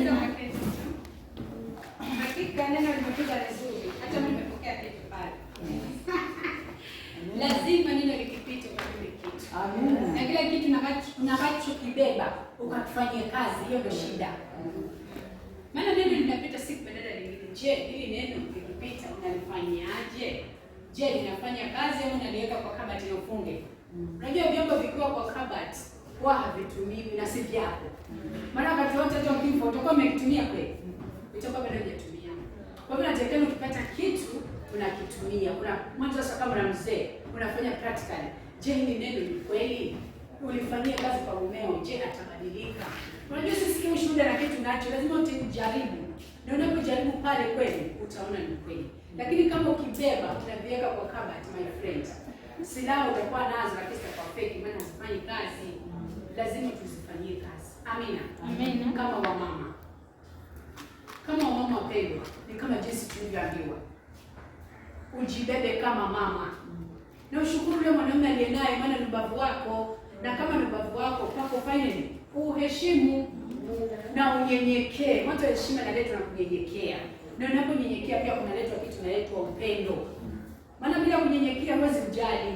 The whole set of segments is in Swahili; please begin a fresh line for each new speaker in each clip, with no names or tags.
Unaweza ukaketi. Hakika neno limekuja vizuri. Hata mimi nimepokea kitu pale. Lazima neno likipita kwa kitu. Amen. Na kila kitu unakachokibeba ukakifanyia kazi, hiyo ndio shida. Maana neno linapita siku badala lingine. Je, hili neno likipita unalifanyaje? Je, linafanya kazi au unaliweka kwa kabati na ufunge? Unajua vyombo vikiwa kwa kabati huwa havitumiwi na si vyako. Maana wakati wote tu ukifa utakuwa umekitumia kweli. Itakuwa bado hujatumia. Kwa hivyo nataka ukipata kitu unakitumia. Kuna mwanzo sasa kama na mzee unafanya practically. Je, hili neno ni kweli? Ulifanyia kazi kwa mumeo, je atabadilika? Unajua sisi kama shuhuda na kitu nacho lazima ujaribu. Na unapojaribu pale kweli utaona ni kweli. Lakini kama ukibeba unaviweka kwa kabati, my friend, silaha utakuwa nazo lakini kwa fake, maana usifanyi kazi. Lazima tuzifanyie kazi. Amina.
Amen.
Kama wamama. Kama wamama wapendwa, ni kama jinsi tulivyoambiwa. Ujibebe kama mama. Na ushukuru yule mwanamume aliyenaye, maana ni ubavu wako. Na kama ni ubavu wako, pako finally uheshimu na unyenyekee. Mwanzo heshima inaletwa na kunyenyekea. Na unaponyenyekea pia kunaletwa kitu kinaitwa upendo. Maana bila kunyenyekea huwezi kujali.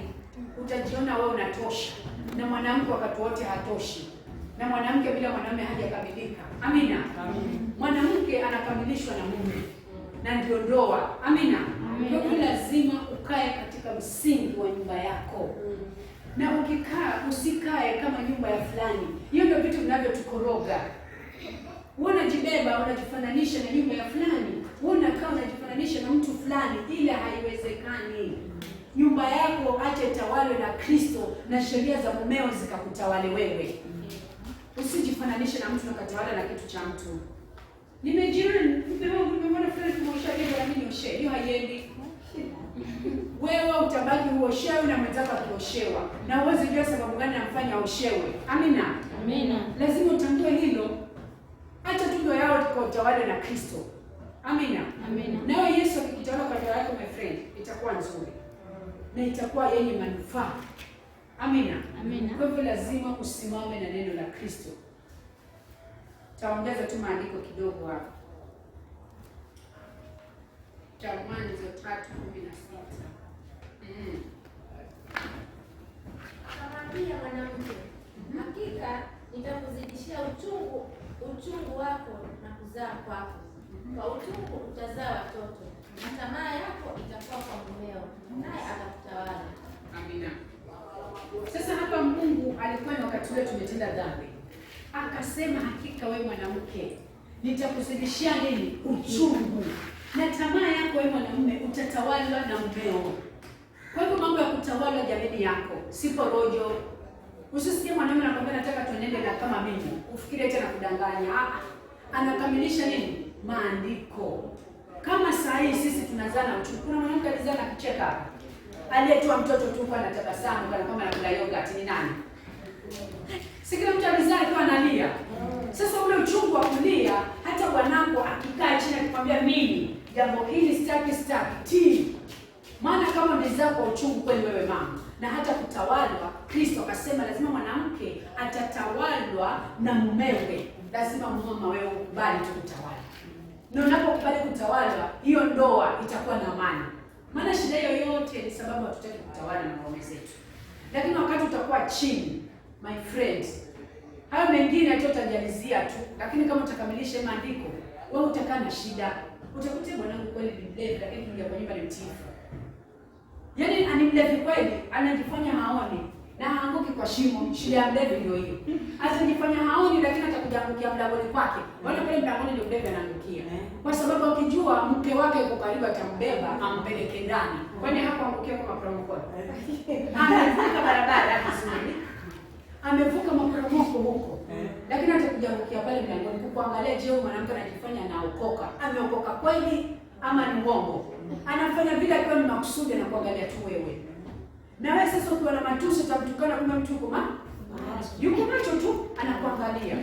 Utajiona wewe unatosha. Na mwanamke wakati wote hatoshi. Na mwanamke bila mwanamume hajakamilika. Amina. Amen. Mwanamke anakamilishwa na mume. Na ndio ndoa. Amina. Kwa hiyo lazima ukae katika msingi wa nyumba yako. Na ukikaa usikae kama nyumba ya fulani. Hiyo ndio vitu vinavyotukoroga. Unajibeba, unajifananisha na nyumba ya fulani. Unakaa unajifananisha na mtu fulani, ile haiwezekani. Nyumba yako acha itawalwe na Kristo na sheria za mumeo zikakutawale wewe. Usijifananishe na mtu ukatawala na kitu cha mtu. Nimeona fulani kumosha leo na mimi oshe. Hiyo haiendi. Wewe utabaki uoshewe na mwenzako akioshewa. Na uweze kujua sababu gani anafanya oshewe. Amina.
Amina.
Lazima utambue hilo. Acha tundo yao kwa utawala na Kristo. Amina.
Amina.
Nawe Yesu akikutawala kwa jina lako, my friend, itakuwa nzuri. Na itakuwa yenye manufaa. Amina.
Amina.
Kwa hivyo lazima usimame na neno la Kristo. Taongeza tu maandiko kidogo hapa. Mwanzo 3:16.
Akamwambia mwanamke, hakika nitakuzidishia uchungu wako na kuzaa kwako. Kwa uchungu utazaa watoto, na tamaa yako itakuwa kwa mumeo, naye atakutawala.
Amina. Sasa hapa Mungu alikuwa ni wakati ule tumetenda dhambi. Akasema hakika wewe mwanamke nitakuzidishia nini? Uchungu. Na tamaa yako wewe mwanamume utatawalwa na mumeo. Kwa hivyo mambo ya kutawala jamii yako, si porojo. Usisikie mwanamume anakwambia nataka tuenende na kama mimi. Ufikiri tena kudanganya. Anakamilisha nini? Maandiko. Kama saa hii sisi tunazaa na uchungu. Kuna mwanamke alizaa na kucheka hapa. Aliyetoa mtoto tu kwa anatabasamu kana kama anakula yogurt ni nani? Si kila mtu alizaa akiwa analia. Sasa ule uchungu wa kulia, hata bwanako akikaa chini akikwambia mimi jambo hili sitaki. Maana kama ndizaa kwa uchungu kweli wewe mama, na hata kutawalwa, Kristo akasema lazima mwanamke atatawalwa na mumewe. Lazima mama wewe ukubali tu kutawala. Na unapokubali kutawalwa, hiyo ndoa itakuwa na amani. Maana shida yoyote ni sababu hatutaki kutawala na waume zetu. Lakini wakati utakuwa chini, my friend, hayo mengine tu utajalizia tu. Lakini kama utakamilisha maandiko, wewe utakaa na shida. Utakuta mwanangu kweli ni mlevi, lakini kuja kwa nyumba ni mtifu. Yaani animlevi kweli, anajifanya haoni na haanguki kwa shimo. Shida ya mlevi ndio hiyo. Atajifanya haoni lakini atakuja angukia mlangoni kwake. Wale pale mlangoni ndio mlevi anaangukia. Kwa sababu akijua mke wake yuko karibu atambeba ampeleke ndani. Kwani hapo angukia kwa maporomoko. Anavuka barabara vizuri. Amevuka maporomoko huko. Lakini atakuja angukia pale mlangoni kukuangalia, je, mwanamke anajifanya anaokoka. Ameokoka kweli ama ni uongo? Anafanya vile akiwa ni makusudi na kuangalia tu wewe. Na wewe sasa ukiwa na matusi utamtukana kama mtu yuko macho tu anakuangalia.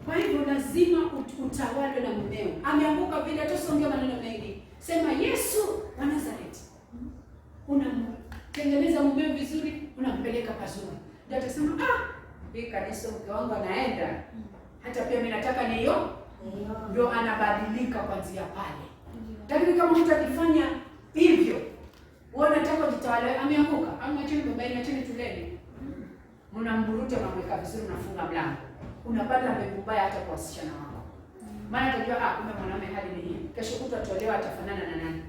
Kwa hivyo lazima utawale na mumeo. Ameanguka vile, hata usiongee maneno mengi. Sema Yesu wa Nazareti. Unamtengeneza mumeo vizuri, unampeleka pazuri. Ndio atasema hii kanisa mke wangu anaenda. Hata pia mimi nataka ndio anabadilika kuanzia pale. Lakini kama mtu akifanya hivyo, wewe unataka kujitawala, ameanguka, au mwacheni babaini, mwacheni tuleni. Mnamburuta, unamweka vizuri, unafunga mlango. Unapata mbegu mbaya hata kwa wasichana wako. Maana atajua kumbe mwanamume hali ni hii. Kesho kutwa atolewa, atafanana na nani?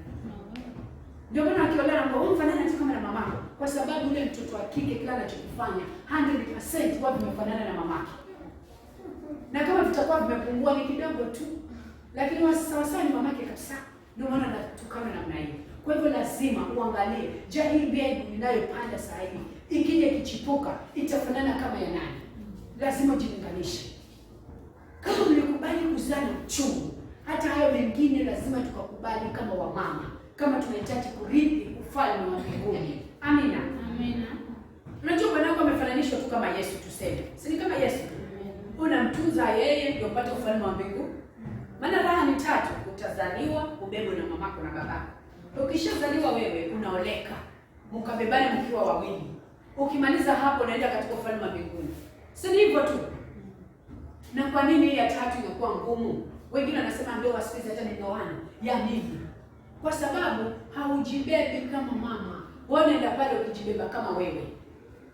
Ndio maana akiolewa na wewe mfanana tu kama na mamako, kwa sababu yule mtoto wa kike kila anachokifanya 100% kwa vimefanana na mamake. Na kama vitakuwa vimepungua ni kidogo tu, lakini sawa sawa ni mamake kabisa. Ndio maana natukana namna hiyo. Kwa hivyo lazima uangalie, je, hii mbegu ninayopanda sasa hivi ikija ikichipuka itafanana kama ya nani? Lazima ujilinganishe. Kama mlikubali kuzaa na uchungu, hata hayo mengine lazima tukakubali kama wamama, kama tunahitaji kurithi ufalme wa mbinguni. Amina.
Amina.
Unajua bwanako amefananishwa tu kama Yesu, tuseme. Si kama Yesu? Unamtunza yeye ndio upate ufalme wa mbinguni. Maana raha ni tatu: utazaliwa, ubebwe na mamako na babako. Ukishazaliwa wewe unaoleka, mkabebane mkiwa wawili. Ukimaliza hapo unaenda katika ufalme wa mbinguni. Si hivyo tu? Na kwa nini ya tatu inakuwa ngumu? Wengine wanasema ndio wasikize hata ndoana ya nini? Kwa sababu haujibebi kama mama. Wewe unaenda pale ukijibeba kama wewe.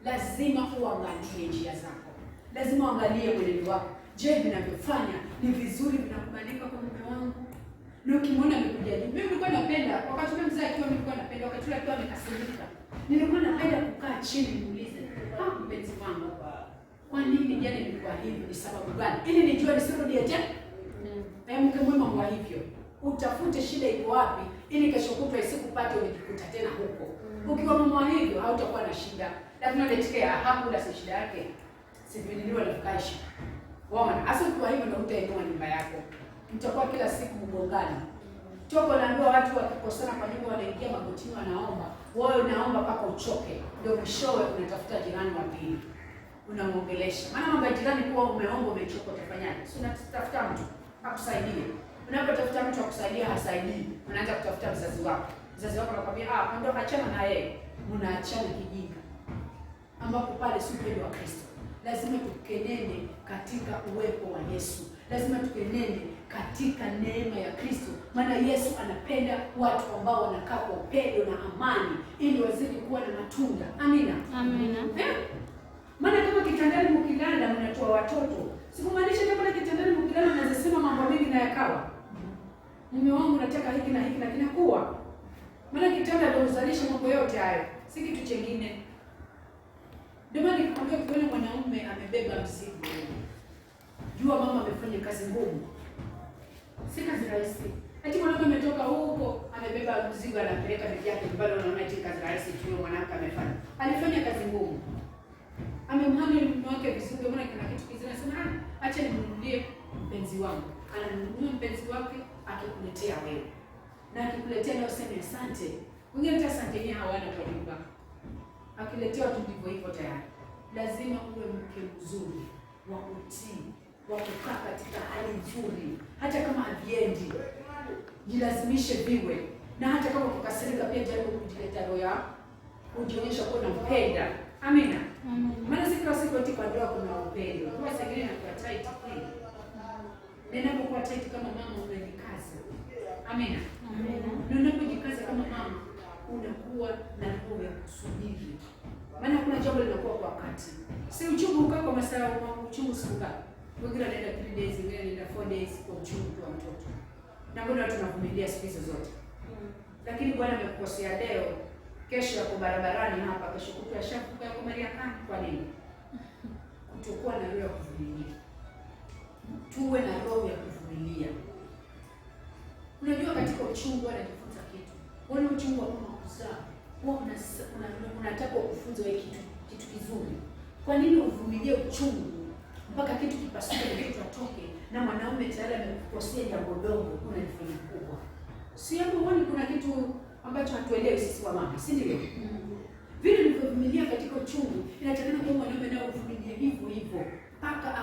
Lazima uangalie njia zako. Lazima uangalie mwenendo wako. Je, vinavyofanya ni vizuri, vinakubalika kwa mume wangu? Na ukimwona amekuja juu. Mimi nilikuwa napenda wakati ule mzee akiwa, nilikuwa napenda wakati ule akiwa amekasirika. Nilikuwa napenda kukaa chini niulize, mpenzi wangu, kwa nini jana nilikuwa hivi? Ni sababu gani? Ili nijue nisirudie tena. Mke mwema kwa hivyo. Utafute shida iko wapi ili kesho kutwa isikupate unijikuta tena huko. Ukiwa mama hivyo hautakuwa na shida. Lakini unaletea hakuna shida yake. Sivililiwa na kaisha. Waona, hasa kwa hivyo ndio utainua nyumba yako. Mtakuwa kila siku mgongani. Toko naambiwa watu wakikosana kwa nyumba wanaingia magotini wanaomba. Wewe unaomba mpaka uchoke. Ndio mwishowe unatafuta jirani wa pili. Unamuongelesha. Maana mambo ya jirani kuwa umeomba umechoka utafanyaje? Si unatafuta mtu akusaidie. Unapotafuta mtu akusaidie hasaidii. Unaanza kutafuta mzazi wako. Mzazi wako anakuambia ndio achana na yeye. Mnaachana kijinga. Ambapo pale si upendo wa Kristo. Lazima tukenene katika uwepo wa Yesu. Lazima tukenene katika neema ya Kristo. Maana Yesu anapenda watu ambao wanakaa kwa upendo na amani ili wazidi kuwa na matunda. Amina.
Amina.
Maana kama kitandani mkilala mnatoa watoto. Sikumaanisha kama kitandani mkilala mnazisema mambo mengi na yakawa. Mume wangu nataka hiki na hiki na kinakuwa. Maana kitanda ndio uzalisha mambo yote hayo. Si kitu kingine. Ndio maana nikwambia kwa mwanaume amebeba mzigo. Jua mama amefanya kazi ngumu. Si kazi rahisi. Ati mwanaume ametoka huko, amebeba mzigo anapeleka bibi yake nyumbani, unaona eti kazi rahisi tu mwanamke amefanya. Alifanya kazi ngumu. Amemhandle mume wake vizuri, maana kuna kitu kizuri anasema, acha nimnunulie mpenzi wangu. Ananunua mpenzi wake akikuletea wewe. Na akikuletea leo sema asante. Wengine hata asante yeye hawana kwa nyumba. Akiletea tu ndivyo hivyo tayari. Lazima uwe mke mzuri, wa kutii, wa kukaa katika hali nzuri. Hata kama haviendi, jilazimishe viwe. Na hata kama ukikasirika pia jaribu kujileta roho ya kujionyesha kuwa unampenda. Amina. Maana si kila siku eti kwa ndoa kuna upendo. Kwa sababu ingine inakuwa tight kweli. Ninapokuwa tight kama mama unajikaza. Amina.
Amina.
Na unapojikaza kama mama unakuwa na roho ya kusubiri. Maana kuna jambo linakuwa kwa wakati. Si uchungu ukaa kwa masaa uchungu siku ngapi? Wengine wanaenda 3 days, wengine wanaenda 4 days kwa uchungu wa mtoto. Na mbona watu wanavumilia siku hizo zote? Lakini Bwana amekukosea leo, kesho yako barabarani hapa, kesho kutwa shafuka yako Mariakani. Kwa nini? Kutokuwa na roho ya kuvumilia. Tuwe na roho ya kuvumilia. Unajua katika uchungu anajifunza kitu. Wale uchungu wa mama kuzaa, unataka kufunza wewe kitu kizuri. Kwa nini uvumilie uchungu mpaka kitu kipasuke na kitu atoke na mwanaume tayari amekukosea jambo dogo unalifanya kubwa? Si hapo huoni kuna kitu ambacho hatuelewi sisi wa mama, si ndio? Vile nilivyovumilia katika uchungu, inatakana kwa mwanaume nao uvumilie hivyo hivyo mpaka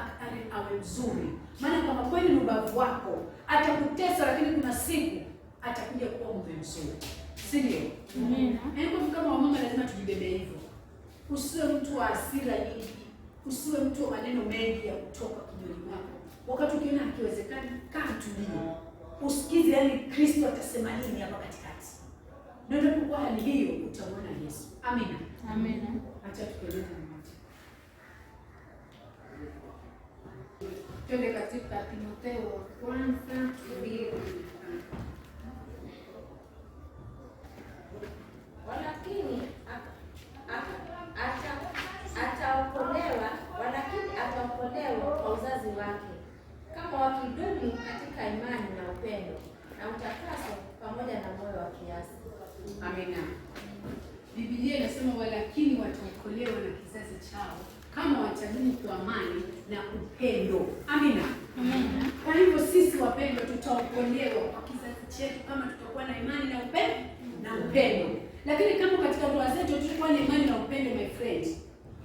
awe mzuri. Maana kama kweli ni ubavu wako, atakutesa lakini kuna siku atakuja kuwa mume mzuri. Si ndio? Kama wamama lazima tujibebe hivyo. Usiwe mtu wa hasira nyingi. Usiwe mtu wa maneno mengi ya kutoka kinywani mwako. Wakati ukiona hakiwezekani, kaa usikize, yani Kristo atasema nini hapa katikati. Na unapokuwa hali hiyo utaona Yesu. Amina.
Amina.
Acha tukeleze mmoja. Twende katika Timotheo wa kwanza 2.
Walakini ataokolewa kwa uzazi wake, kama wakidumu katika imani na upendo na utakaso pamoja na moyo wa kiasi.
Amina. Biblia inasema walakini wataokolewa na kizazi chao kama watadumu kwa amani na upendo. Amina.
Amina.
Kwa hivyo sisi wapendwa tutaokolewa kwa kizazi chetu kama tutakuwa na imani na upendo. Lakini kama katika ndoa zetu tutakuwa na imani na upendo, my friend,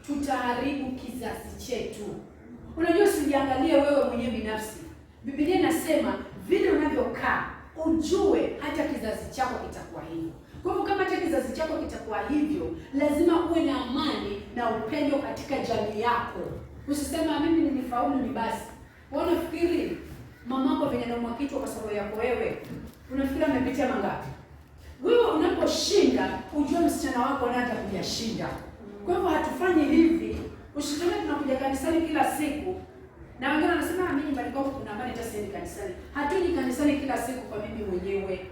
tutaharibu kizazi chetu. Unajua, sijiangalie wewe mwenyewe binafsi. Biblia inasema vile unavyokaa ujue hata kizazi chako kitakuwa hivyo. Kwa hivyo kama hata kizazi chako kitakuwa hivyo, lazima uwe na amani na upendo katika jamii yako. Usisema mimi nilifaulu ni basi. Wewe unafikiri mamako venye anaumwa kichwa kwa sababu yako wewe, unafikiri amepitia mangapi? Wewe unaposhinda ujue msichana wako naye atakujashinda. Kwa hivyo hatufanyi hivi. Usitone tunakuja kanisani kila siku. Na wengine wanasema mimi nyumbani kwangu kuna amani hata siendi kanisani. Hatuji kanisani kila siku kwa mimi mwenyewe.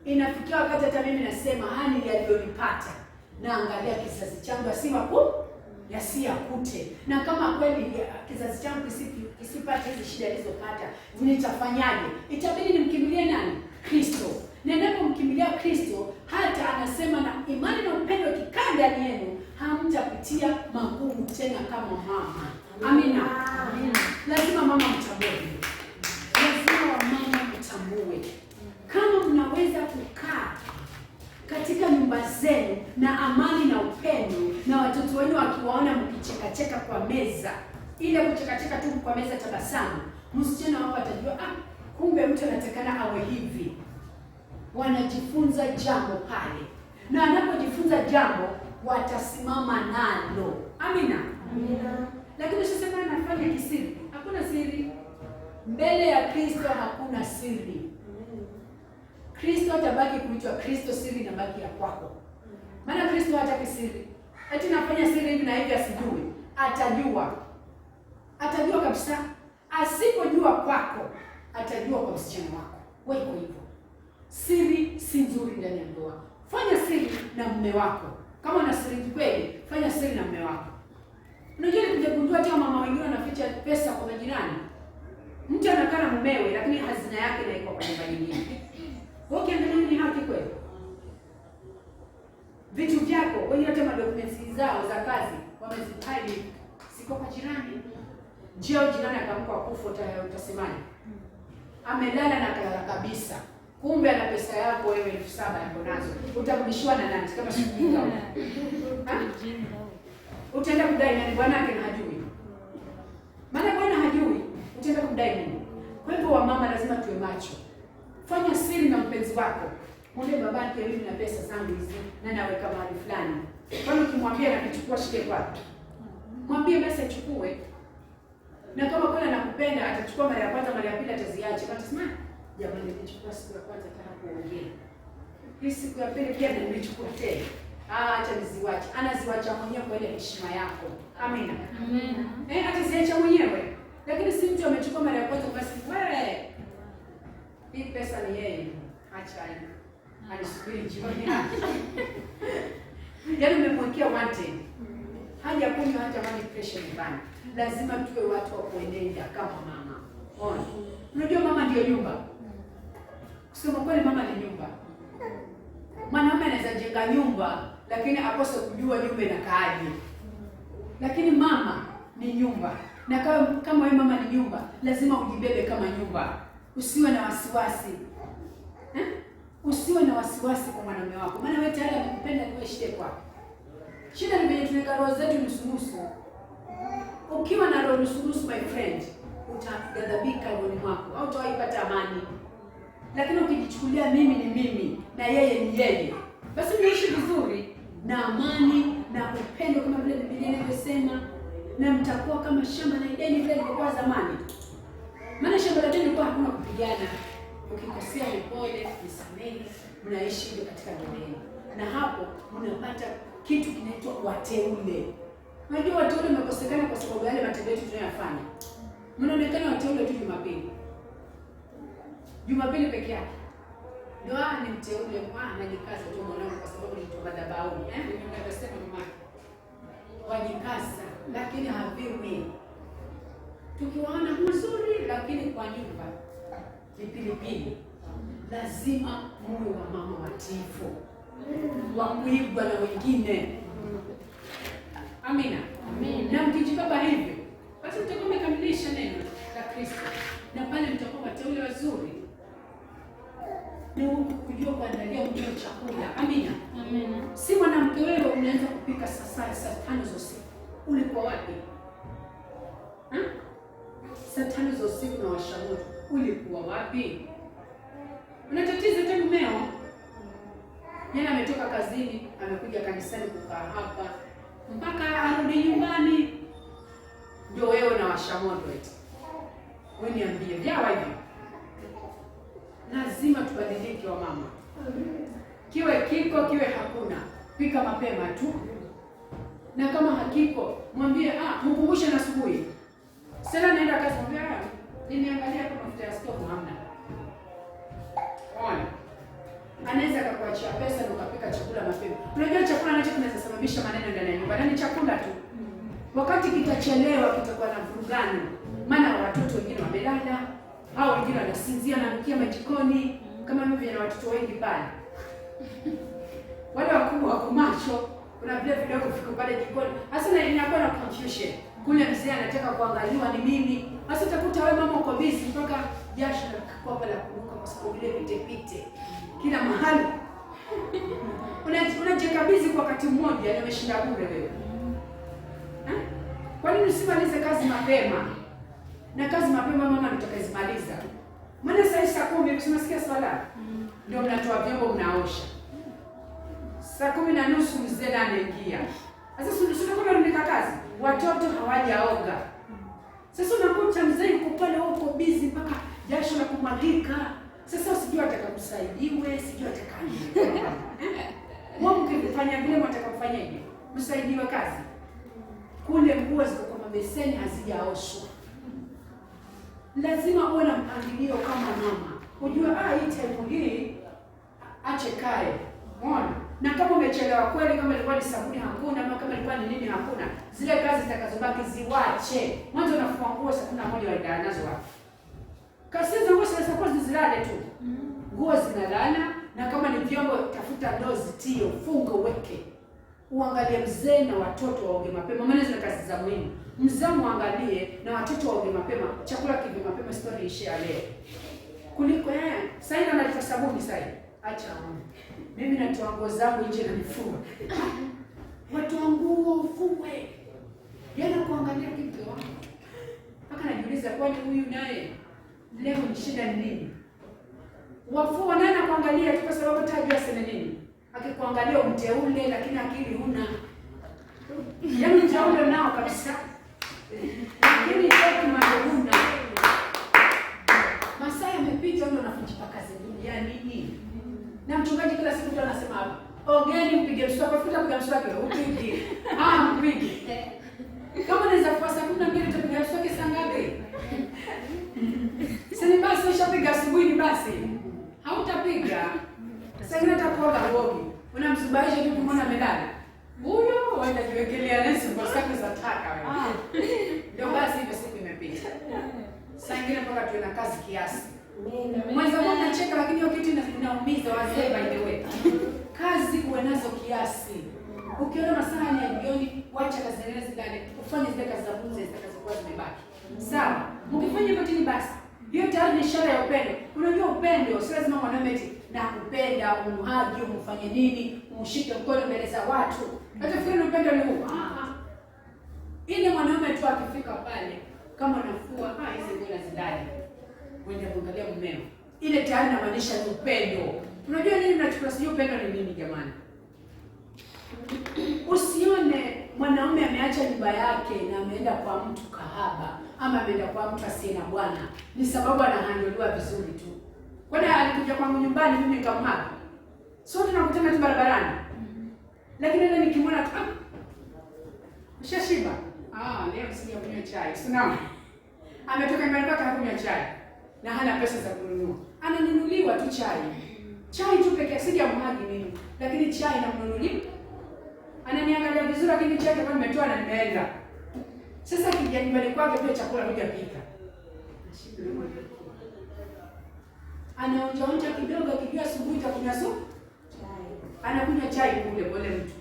Inafikia wakati hata mimi nasema hani yaliyonipata. Na angalia kizazi changu yasiyakute. Na kama kweli kizazi changu kisipate hizi shida alizopata, nitafanyaje? Itabidi nimkimbilie nani? Kristo. Na ninapomkimbilia Kristo, hata anasema na imani na upendo kikaa ndani yenu, hamtapitia magumu tena kama mama. Amina. Amina. Lazima mama mtambue. Lazima wamama mtambue. Kama mnaweza kukaa katika nyumba zenu na amani na upendo, na watoto wenu wakiwaona mkicheka kwa meza, ile kucheka tu kwa meza, tabasamu, msichana wako atajua kumbe mtu anatakana awe hivi. Wanajifunza jambo pale, na anapojifunza jambo watasimama nalo. Amina.
Amina.
Lakini sasa kama anafanya kisiri, hakuna siri. Mbele ya Kristo hakuna siri. Kristo atabaki kuitwa Kristo, siri inabaki ya kwako. Maana Kristo hataki siri. Eti nafanya siri hivi na hivi asijui. Atajua kabisa. Asipojua kwako, atajua kwa msichana wako. Wewe uko hivyo. Siri si nzuri ndani ya ndoa. Fanya siri na mume wako. Kama una siri kweli, fanya siri na mume wako. Unajua nikujagundua hata mama wengine wanaficha pesa kwa majirani. Mtu anakaa na mumewe lakini hazina yake na iko kwa nyumba nyingine. Wewe ukiangalia ni haki kweli? Vitu vyako, wewe hata documents zao za kazi wamezipali siko kwa jirani. Je, jirani akamka kufa utasemaje? Amelala na kalala kabisa. Kumbe ana pesa yako wewe 7,000 yako nazo. Utarudishiwa na nani kama shilingi? Utaenda kudai nani? Bwana yake hajui. Maana bwana hajui, utaenda kudai nini? Kwa hivyo wamama lazima tuwe macho. Fanya siri na mpenzi wako. Mwambie babake mimi na pesa zangu hizi na naweka mahali fulani. Kwani ukimwambia anakichukua shike kwake. Mwambie basi achukue. Na kama kweli anakupenda atachukua mara ya kwanza, mara ya pili ataziacha. Atasema jamani, nilichukua siku ya kwanza nataka kuongea. Hii siku ya pili pia nilichukua tena. Acha niziwache. Anaziwacha mwenyewe kwa ile heshima yako. Amina.
Amina.
Ataziacha mwenyewe. Lakini si mtu amechukua mara ya kwanza basi wewe. Hii pesa ni yeye. Acha hiyo. Alisubiri jioni yake. Yaani umemwekea wanted. Haja kunywa hata maji pressure nyumbani. Lazima tuwe watu wa kuenenda kama mama. Ona. Unajua mama ndio nyumba. Kusema kweli mama ni nyumba. Mwanaume anaweza jenga nyumba lakini akose kujua nyumba inakaaje. Lakini mama ni nyumba. Na kama wewe mama ni nyumba, lazima ujibebe kama nyumba. Usiwe na wasiwasi. Usiwe na wasiwasi kwa mwanamume wako. Maana wewe tayari amekupenda ni wewe shida kwako. Shida ni venye tunaweka roho zetu nusu. Ukiwa na roho nusu, my friend, utagadhabika rohoni mwako au utaipata amani. Lakini ukijichukulia mimi ni mimi na yeye ni yeye, basi unaishi vizuri na amani na upendo kama vile Biblia inavyosema, na mtakuwa kama shamba la Edeni vile ilikuwa zamani. Maana shamba la Edeni ilikuwa hakuna kupigana. Ukikosea ni pole, nisamehe, mnaishi hivyo katika ndoa yenu. Na hapo mnapata kitu kinaitwa wateule. Unajua wateule wamekosekana kwa sababu yale matendo yetu tunayofanya. Mnaonekana wateule tu Jumapili. Jumapili peke yake. Ndio ni mteule, anajikaza tu mwanangu kwa sababu ni madhabahu. Nimesema mama. Wajikaza lakini haviwi. Tukiwaona mzuri lakini kwa nyumba ni pilipili. Lazima muwe wa mama watifu, wa kuigwa na wengine. Amina. Na mkijibeba hivyo, basi mtakuwa mmekamilisha neno la Kristo, na pale mtakuwa wateule wazuri. Ni kujua kuandalia mwenyewe chakula. Amina. Si mwanamke wewe unaanza kupika saa 5 za usiku. Ulikuwa wapi? Saa 5 za usiku na washa moto. Ulikuwa wapi? Unatatiza tena mmeo. Yeye ametoka kazini, amekuja kanisani kukaa hapa mpaka arudi nyumbani. Ndio wewe unawasha moto eti. Wewe niambie, jawa hivi. Lazima tubadilike wa mama. Kiwe kiko, kiwe hakuna. Pika mapema tu. Na kama hakiko, mwambie mkumbushe na asubuhi. Sasa naenda kazi, mwambie nimeangalia hapo mafuta ya stove hamna. Ona. Anaweza akakuachia pesa na ukapika chakula mapema. Unajua chakula nacho kinaweza sababisha maneno ndani ya nyumba. Ni chakula tu. Wakati kitachelewa kitakuwa na vurugano. Maana watoto wengine wamelala, au wengine wanasinzia na mkia majikoni kama mimi na watoto wengi pale. Wale wakubwa wako macho, kuna vile vidogo viko pale jikoni. Hasa inakuwa na confusion. Kule mzee anataka kuangaliwa ni mimi. Hasa utakuta wewe mama uko busy mpaka jasho linakuwa pale kuruka kwa sababu ile pite kila mahali. Unajikabidhi kwa wakati mmoja na umeshinda bure wewe. Kwa nini usimalize kazi mapema? Na kazi mapema mama nitakazimaliza. Maana saa 10 ukisikia swala ndio mnatoa vyombo mnaosha. Saa 10:30 mzee anaingia. Sasa sio kama kazi. Watoto hawajaoga. Sasa unakuta mzee yuko pale huko busy mpaka jasho la kumwagika. Sasa usijui atakakusaidiwe, sijui atakaje. Mkifanya vile mtakafanyaje? Msaidiwe kazi. Kule nguo ziko kwa mabeseni hazijaoshwa. Lazima uwe na mpangilio kama mama. Unajua hii time hii ache kae. Unaona? Na kama umechelewa kweli, kama ilikuwa ni sabuni hakuna, ama kama ilikuwa ni nini hakuna, zile kazi zitakazobaki ziwache. Mwanzo unafua nguo saa 11 waenda nazo wapi? Kasi za nguo zinakuwa zilale tu. Nguo zinalala, na kama ni vyombo tafuta ndoo zitio, funga uweke. Uangalie mzee na watoto waoge mapema. Maana zile kazi za muhimu. Mzee muangalie na watoto waoge mapema. Chakula kive mapema, story ishe leo. Kuliko sasa hivi analeta sabuni sasa. Acha mimi natoa nguo zangu nje na nifua. Watu wa nguo ufue. Yana kuangalia kitu wangu. Mpaka najiuliza kwani huyu naye leo ni shida nini? Wafua nani kuangalia tu kwa sababu tajua sema nini? Akikuangalia umteule lakini akili huna. Yaani mteule nao kabisa. Lakini sio madhuna. Masaa yamepita ndio unaficha kazi dunia nini? Na mchungaji kila siku anasema hapa, ogeni mpige mswaki, futa piga mswaki upige. Mpige. Kama unaweza kufanya 12 utapiga mswaki saa ngapi? Sasa basi ushapiga asubuhi basi. Hautapiga. Sasa unatapoga bogi. Unamsubaisha tu kumwona amelala. Huyo waenda jiwekelea nesi kwa sababu za taka wewe. Ndio basi hivyo siku imepita. Sasa ingine mpaka tuwe na kazi kiasi. Mwanzo unacheka lakini hiyo kitu inaumiza wazee by the way. Kazi uwe nazo kiasi. Ukiona masaa ya jioni, wacha kazi zile zilale. Ufanye zile kazi za bunze zitakazokuwa zimebaki. Sawa? Mkifanya hivyo tini basi. Hiyo tayari ni ishara ya upendo. Unajua upendo sio lazima mwanaume eti na kupenda, umhaji, umfanye nini, umshike mkono mbele za watu. Hata fikiri upendo ni huu. Ile mwanaume tu akifika pale kama anafua, hizi nguo zindani. Mwende kuangalia mmeo. Ile tayari inamaanisha ni upendo. Unajua nini tunachukua sio upendo ni nini jamani? Usione mwanaume ameacha nyumba yake na ameenda kwa mtu kahaba ama ameenda kwa mtu asiye na bwana. Ni sababu anahandoliwa vizuri tu. Kwani alikuja kwangu nyumbani mimi nikamhaga? Sote tunakutana tu barabarani. Lakini leo nikimwona tu ushashiba. Leo sija kunywa chai. Sina. Ametoka nyumbani kwake hakunywa chai. Na hana pesa za kununua. Ananunuliwa tu chai. Chai tu pekee, sijamhagi mimi. Lakini chai namnunulia. Ananiangalia vizuri lakini chai kwa nimetoa na nimeenda. Sasa kija nyumbani kwake pia chakula hujapika. Anaonja kidogo akijua asubuhi takunywa supu. Anakunywa chai kule pole mtu.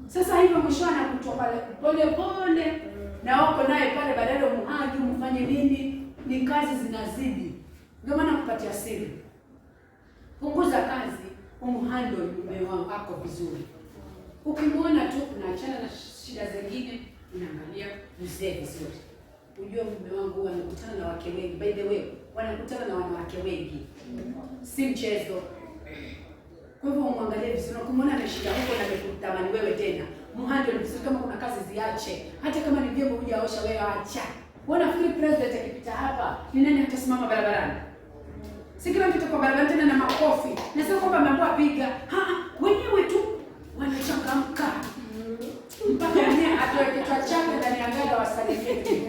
Sasa hivyo mwisho anakutoa pole pole na wako naye pale badala muhaji mfanye nini? Ni kazi zinazidi. Ndio maana kupatia siri. Punguza kazi, umhandle mume wako vizuri. Ukimwona tu unaachana na shida zingine, unaangalia mzee vizuri. Unajua mume wangu anakutana na wake wengi. By the way, wanakutana na wanawake wengi. Si mchezo. Kwa hivyo umwangalie vizuri. Ukimwona ana shida huko na amekutamani wewe tena, mhandle vizuri. Kama kuna kazi ziache. Hata kama ni vyombo hujaosha wewe acha. Wanafikiri president akipita hapa, ni nani atasimama barabarani? Si kila mtu kwa barabarani tena na makofi. Na sio kwamba ameambiwa piga. Wenyewe tu wanachangamka. Mpaka mwenyewe atoe kichwa chake ndani ya gari wasalimie.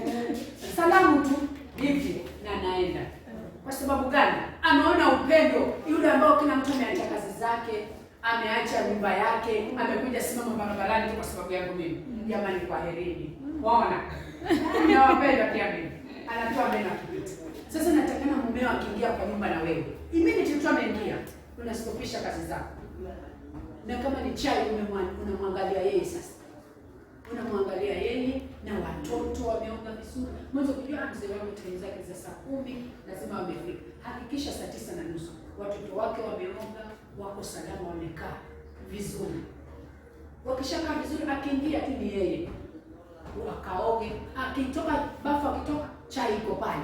Salamu tu hivi na anaenda. Kwa sababu gani? Ameona upendo yule ambao kila mtu ameacha kazi zake, ameacha nyumba yake, amekuja simama barabarani tu kwa sababu yangu mimi. Jamani, kwa herini. Waona? Ninawapenda pia mimi. Anatoa mena kupita. Sasa natakana mumeo akiingia kwa nyumba na wewe, immediately tu ameingia, unastopisha kazi zako. Na kama ni chai unamwangalia yeye sasa. Unamwangalia yeye na watoto wameoga vizuri. Mwanzo kujua mzee wangu time zake za saa 10 lazima wamefika. Hakikisha saa 9:30 watoto wake wameoga, wako salama, wamekaa vizuri. Wakishakaa vizuri akiingia tu ni yeye. Akaoge, akitoka bafu, akitoka chai iko pale.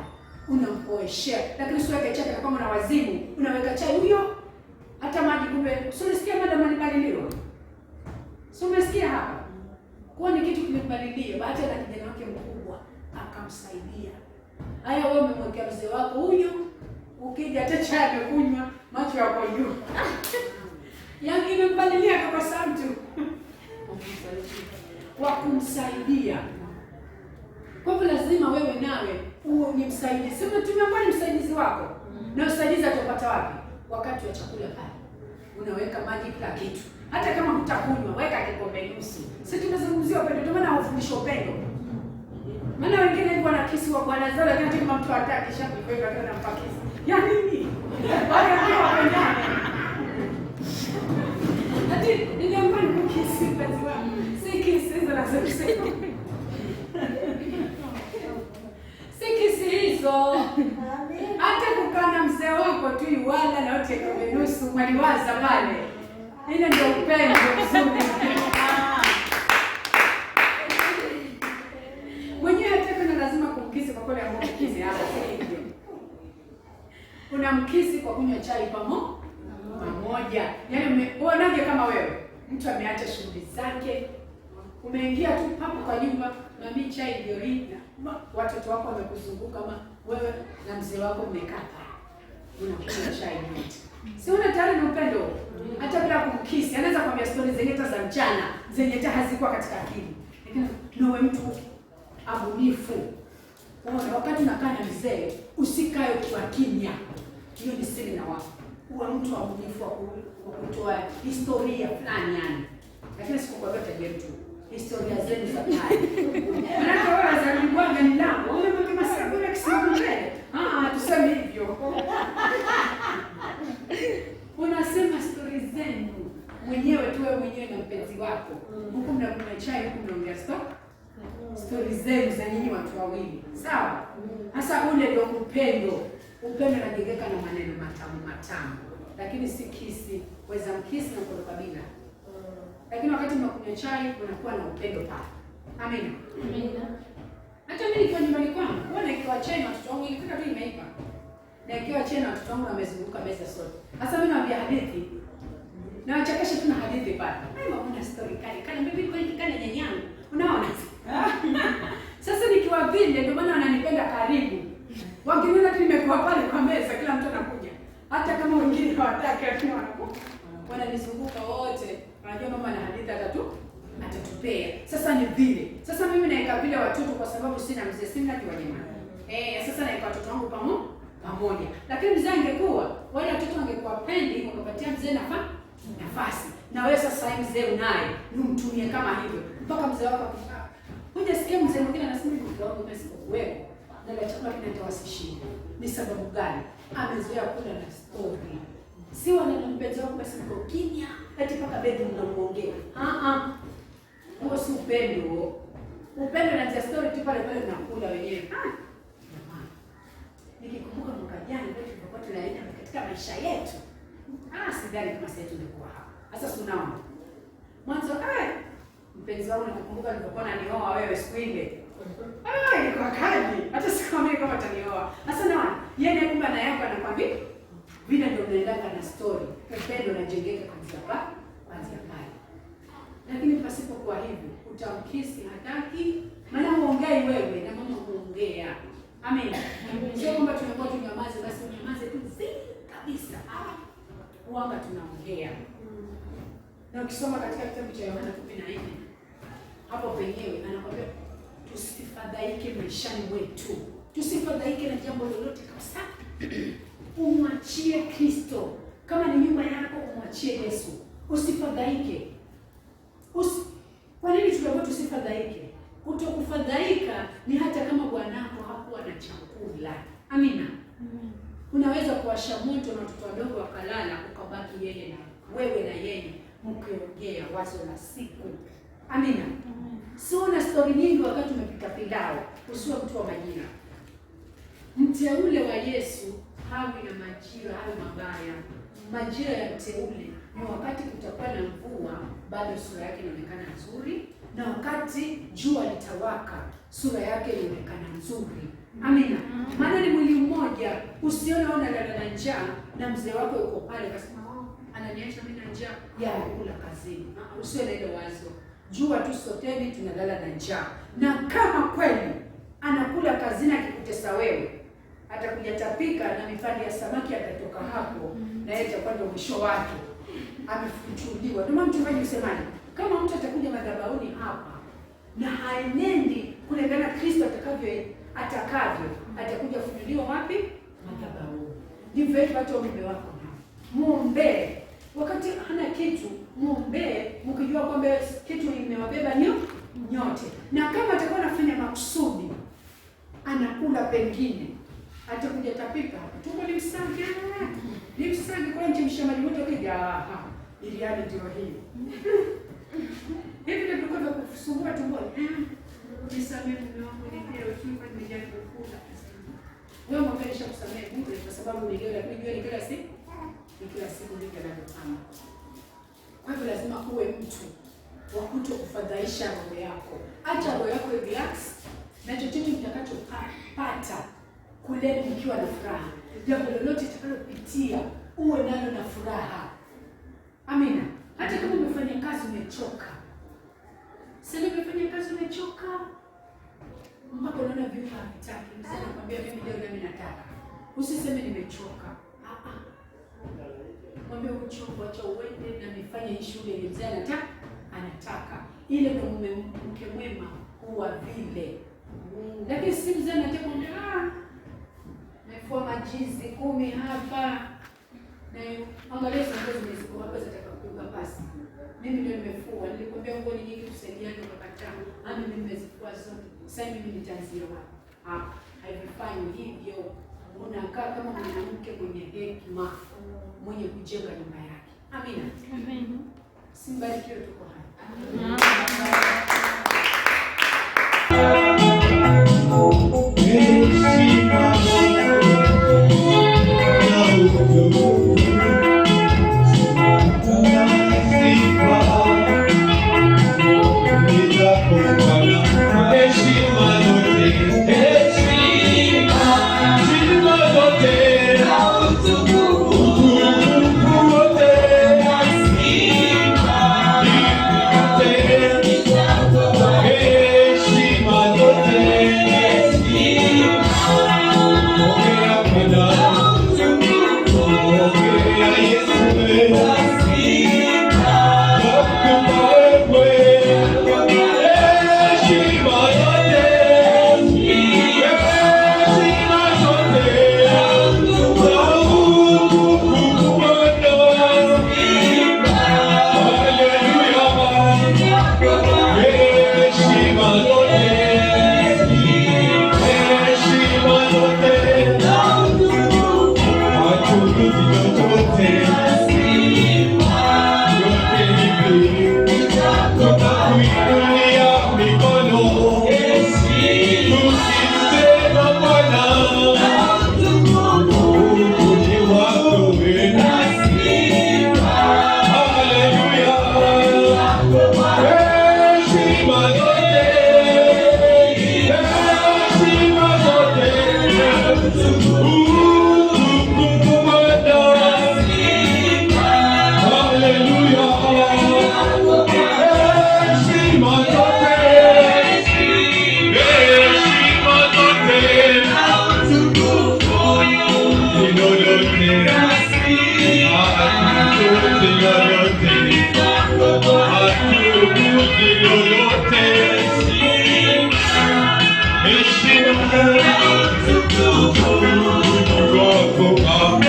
Unampoeshea, lakini usiweke chai kama na wazimu. Unaweka chai huyo hata maji kumbe. Sio unasikia madam alibaliliwa? Sio umesikia hapa? Kwa ni kitu kimebadilika, baada ya kijana wake mkubwa akamsaidia. Haya, wewe umemwekea mzee wako huyo, ukija hata chai amekunywa, macho yako juu. Yaani imebadilika kwa sababu wa kumsaidia. Kwa hivyo lazima wewe nawe uwe ni msaidizi. Sema tumekuwa ni msaidizi wako. Na usaidizi atapata wapi? Wakati wa chakula pale. Unaweka maji kila kitu. Hata kama hutakunywa, weka kikombe nusu. Sisi tunazungumzia upendo, ndio maana hufundisha upendo. Maana wengine ni bwana kisi wa bwana zao, lakini kama mtu hataki shakuweka tena mpakisi. Ya nini? Wale ndio wapendane. Hadi niliambiwa nikukisi penzi wangu. Si kisi hizo lazima kusema. Hata kukana mzee wako tu iwala na wote kwa nusu mwaliwaza pale. Ile ndio upendo mzuri. Mwenyewe hata kana lazima kumkisi kwa kweli ambao mkisi hapa hivyo. Unamkisi kwa kunywa chai pamoja. Yaani unaje kama wewe mtu ameacha shughuli zake, umeingia tu hapo kwa nyumba na mimi chai ndio hii. Watoto wako wamekuzunguka kama wewe na mzee wako mmekaa pale. Unakunywa chai yote. Si una tayari ni upendo. Hata bila kumkisi, anaweza kuambia stories zenye hata za mchana, zenye hata hazikuwa katika akili. Lakini wewe mtu abunifu. Unaona wakati unakaa na mzee, usikae kwa kimya. Hiyo ni siri na wako. Uwe mtu abunifu wa kutoa historia fulani yani. Lakini sikukwambia tabia mtu. Historia zenu za kale. Maana wewe unazaliwa ni lango. Wewe kama sababu ya kisimame. Tuseme hivyo. Unasema stories zenu mwenyewe tu, wewe mwenyewe na mpenzi wako. Huko mnakunywa chai, huko mnaongea stories zenu za nyinyi watu wawili. Sawa? Hasa ule ndio upendo. Upendo unajengeka na maneno matamu. Lakini si kisi. Weza mkisi na kuondoka bila. Lakini wakati mnakunywa chai unakuwa na upendo pale. Amina.
Amina.
Hata mimi nikiwa nyumbani kwangu, bwana ikiwa chai na watoto wangu ikifika tu imeiva. Na ikiwa chai na watoto wangu wamezunguka meza sote. Sasa mimi naambia hadithi. Na wachekesha tu na hadithi pale. Mimi kuna story kali. Kana mimi kwa hiki kana nyanyangu. Unaona? Sasa nikiwa vile ndio maana wananipenda karibu. Wakiniona tu nimekuwa pale kwa meza kila mtu hawataki, lakini wananizunguka wote, wanajua mama na hadithi atatupea. Sasa ni vile. Sasa mimi naeka vile watoto kwa sababu sina mzee, sina kiwanyama. Sasa naeka watoto wangu pamoja. Lakini mzee angekuwa, wale watoto wangekuwa pendi, wangepatia mzee nafasi. Na wewe sasa hivi mzee unaye, umtumie kama hivyo. Mpaka mzee wako akifika. Unasikia mzee mwingine anasema mke wangu umesikuwepo. Na chakula kinatawasishia. Ni sababu gani? Amezoea kula na story. Si wana mpenzi wako basi mko kimya, ati paka bedi mnamuongea. Huo si upendo. Upendo na story tu pale pale mnakula wenyewe. Nikikumbuka mwaka jana ndio tulikuwa tunaenda katika maisha yetu. Sidhani kama sasa tulikuwa hapa. Sasa tunaona. Mwanzo mpenzi wangu nakumbuka nilipokuwa nanioa wewe siku ile. Ilikuwa kali. Hata sikwambia kama atanioa. Sasa naona yeye kumbe na yako anakwambia vile ndio unaendaka na story. Upendo unajengeka kuanzia pale. Lakini pasipokuwa hivyo, utamkisi hataki, maana huongei wewe na mama huongea. Amen. Sio kwamba tunakuwa tunyamaze basi unyamaze tu kabisa. Huanga tunaongea. Na ukisoma katika kitabu cha Yohana 14, hapo penyewe anakuambia tusifadhaike maishani mwetu. Tusifadhaike na jambo lolote kabisa. Umwachie Kristo. Kama ni nyumba yako umwachie Yesu. Usifadhaike. Kwa nini tunaambiwa tusifadhaike? Kutokufadhaika ni hata kama bwanako hakuwa na chakula. Amina. Unaweza kuwasha moto na watoto wadogo wakalala, ukabaki yeye na wewe na yeye mkiongea wazo la siku. Amina. Sio na story nyingi wakati umepika pilau. Usiwe mtu wa majira. Mteule wa Yesu hawi na majira hayo mabaya. Majira ya mteule ni wakati kutakuwa na mvua, bado sura yake inaonekana nzuri, na wakati jua litawaka, sura yake inaonekana nzuri. Amina. Maana ni mwili mmoja. Usione unalala na njaa na mzee wako yuko pale kasema ananiacha mimi na njaa ya kula kazini. Usiwe na ile wazo. Jua tu soteni tunalala na njaa. Na kama kweli anakula kazini akikutesa wewe, atakuja tapika na mifali ya samaki atatoka hapo, na yeye itakuwa ndio mwisho wake. Amefuchuliwa. Ndio maana mchungaji usemaje? Kama mtu atakuja madhabahuni hapa na haenendi kulingana Kristo atakavyo, atakuja kufunuliwa wapi? Madhabahuni. Ndivyo hivyo hata mume wako muombe. Wakati hana kitu, muombe mkijua kwamba kitu imewabeba nyote. Na kama atakuwa anafanya makusudi, anakula pengine, atakuja tapika hapo. Tumbo limsage. Limsage kwa nje mshamaji wote kija. Ili hali ndio hii. Hivi ndio kwa kusumbua tumbo. Nisamehe mume wangu nilio chumba nimejaribu kula. Wewe mwambie kusamehe bure kwa sababu nilio ni kila siku. Ni kila siku ndivyo anavyofanya. Kwa hivyo lazima uwe mtu wa kutokufadhaisha roho yako. Acha roho yako relax na chochote mtakachopata kule mkiwa na furaha. Jambo lolote utakalopitia uwe nalo na furaha. Amina. Hata kama umefanya kazi umechoka. Sasa umefanya kazi umechoka. Mpaka unaona vitu havitaki. Msema nakwambia mimi leo mimi nataka. Usiseme nimechoka. Mwambie uchovu, acha uende na nifanye hii shule ile mzee anataka. Ile ndio mke mwema huwa vile. Lakini si mzee anataka kumwambia nafua majizi 10 hapa. Na angalia sasa zimeziko hapa zitakakuga pasi. Mimi ndio nimefua. Nilikwambia nguo ni nyingi tusaidiane ukakataa. Mimi nimezifua zote. Sasa mimi nitaanzia wapi? Haifanyi hivyo. Unakaa kama mwanamke mwenye hekima, mwenye kujenga nyumba yake. Amina. Amen. Simbarikiwe tuko hapa.
Amen. Heshima